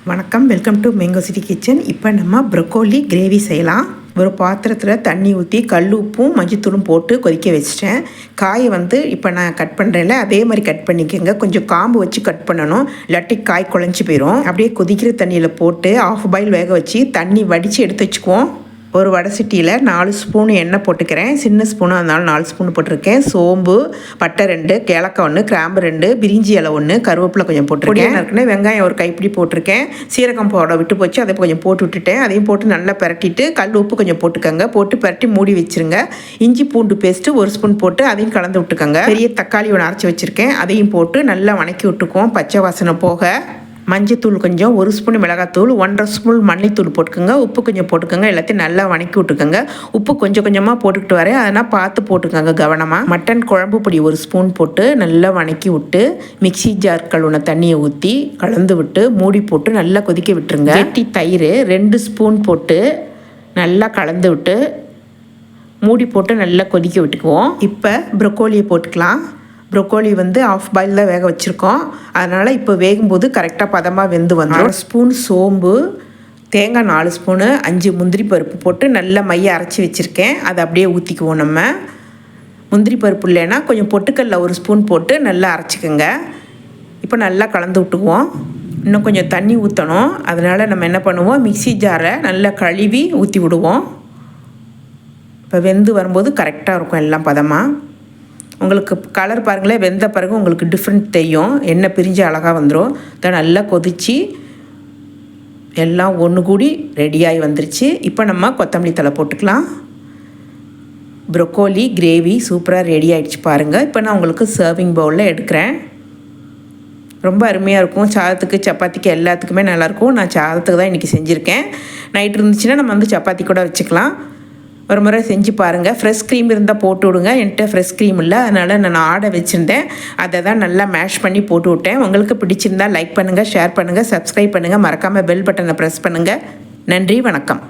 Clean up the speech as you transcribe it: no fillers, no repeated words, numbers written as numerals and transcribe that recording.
வணக்கம், welcome to mango city kitchen. இப்போ நம்ம ப்ரொக்கோலி கிரேவி செய்யலாம். ஒரு பாத்திரத்தில் தண்ணி ஊற்றி கல் உப்பும் மஞ்சத்தூளும் போட்டு கொதிக்க வச்சிட்டேன். காயை இப்போ நான் கட் பண்ணுறேன்ல, அதே மாதிரி கட் பண்ணிக்கோங்க. கொஞ்சம் காம்பு வச்சு கட் பண்ணணும், இல்லாட்டி காய் குழஞ்சி போயிடும். அப்படியே கொதிக்கிற தண்ணியில் போட்டு ஆஃப் பாயில் வேக வச்சு தண்ணி வடித்து எடுத்து வச்சுக்குவோம். ஒரு வடை சட்டியில் 4 ஸ்பூன் எண்ணெய் போட்டுக்கிறேன். சின்ன ஸ்பூனாக அதனால 4 ஸ்பூன் போட்டிருக்கேன். சோம்பு, பட்டை 2, ஏலக்காய் 1, கிராம்பு 2, பிரிஞ்சி இலை 1, கருவேப்பிலை கொஞ்சம் போட்டிருக்கேன். இருக்குன்னு வெங்காயம் ஒரு கைப்பிடி போட்டிருக்கேன். சீரகம் பவுடர் விட்டு போச்சு, அதை கொஞ்சம் போட்டு விட்டுட்டேன். அதையும் போட்டு நல்லா பரட்டிட்டு கல் உப்பு கொஞ்சம் போட்டுக்கோங்க. போட்டு பரட்டி மூடி வச்சுருங்க. இஞ்சி பூண்டு பேஸ்ட்டு 1 ஸ்பூன் போட்டு அதையும் கலந்து விட்டுக்கோங்க. பெரிய தக்காளி ஒன்று அரைச்சி வச்சுருக்கேன், அதையும் போட்டு நல்லா வணக்கி விட்டுக்குவோம் பச்சை வாசனை போக. மஞ்சத்தூள் கொஞ்சம், 1 ஸ்பூன் மிளகாத்தூள், 1.5 ஸ்பூன் மல்லித்தூள் போட்டுக்கோங்க. உப்பு கொஞ்சம் போட்டுக்கோங்க. எல்லாத்தையும் நல்லா வணக்கி விட்டுக்கோங்க. உப்பு கொஞ்சம் கொஞ்சமாக போட்டுக்கிட்டு வரேன், அதனால் பார்த்து போட்டுக்கோங்க கவனமாக. மட்டன் குழம்பு பொடி 1 ஸ்பூன் போட்டு நல்லா வணக்கி விட்டு மிக்சி ஜார் கழுவுன தண்ணியை ஊற்றி கலந்து விட்டு மூடி போட்டு நல்லா கொதிக்க விட்டுருங்க. கெட்டி தயிர் 2 ஸ்பூன் போட்டு நல்லா கலந்து விட்டு மூடி போட்டு நல்லா கொதிக்க விட்டுக்குவோம். இப்போ ப்ரொக்கோலியை போட்டுக்கலாம். ப்ரொக்கோலி ஆஃப் பாயில் தான் வேக வச்சுருக்கோம், அதனால் இப்போ வேகும்போது கரெக்டாக பதமாக வெந்து வந்துடும். 1 ஸ்பூன் சோம்பு, தேங்காய் 4 ஸ்பூனு, 5 முந்திரி பருப்பு போட்டு நல்லா மையை அரைச்சி வச்சுருக்கேன். அதை அப்படியே ஊற்றிக்குவோம். நம்ம முந்திரி பருப்பு இல்லைன்னா கொஞ்சம் பொட்டுக்கல்ல 1 ஸ்பூன் போட்டு நல்லா அரைச்சிக்கோங்க. இப்போ நல்லா கலந்து விட்டுக்குவோம். இன்னும் கொஞ்சம் தண்ணி ஊற்றணும், அதனால் நம்ம என்ன பண்ணுவோம், மிக்சி ஜாரை நல்லா கழுவி ஊற்றி விடுவோம். இப்போ வெந்து வரும்போது கரெக்டாக இருக்கும் எல்லாம் பதமாக. உங்களுக்கு கலர் பாருங்களேன், வெந்த பிறகு உங்களுக்கு டிஃப்ரெண்ட் தெரியும், எண்ணெய் பிரிஞ்சு அழகாக வந்துடும். இதை நல்லா கொதித்து எல்லாம் ஒன்று கூடி ரெடியாகி வந்துருச்சு. இப்போ நம்ம கொத்தமல்லி தழை போட்டுக்கலாம். ப்ரொக்கோலி கிரேவி சூப்பராக ரெடி ஆகிடுச்சு பாருங்கள். இப்போ நான் உங்களுக்கு சர்விங் பவுலில் எடுக்கிறேன். ரொம்ப அருமையாக இருக்கும், சாதத்துக்கு சப்பாத்திக்கு எல்லாத்துக்குமே நல்லாயிருக்கும். நான் சாதத்துக்கு தான் இன்றைக்கி செஞ்சுருக்கேன். நைட் இருந்துச்சுன்னா நம்ம சப்பாத்தி கூட வச்சுக்கலாம். ஒரு முறை செஞ்சு பாருங்கள். ஃப்ரெஷ் க்ரீம் இருந்தால் போட்டு விடுங்க. என்கிட்ட ஃப்ரெஷ் க்ரீம் இல்லை, அதனால் நான் ஆடை வச்சுருந்தேன், அதை தான் நல்லா மேஷ் பண்ணி போட்டு விட்டேன். உங்களுக்கு பிடிச்சிருந்தால் லைக் பண்ணுங்கள், ஷேர் பண்ணுங்கள், சப்ஸ்கிரைப் பண்ணுங்கள், மறக்காமல் பெல் பட்டனை ப்ரெஸ் பண்ணுங்கள். நன்றி, வணக்கம்.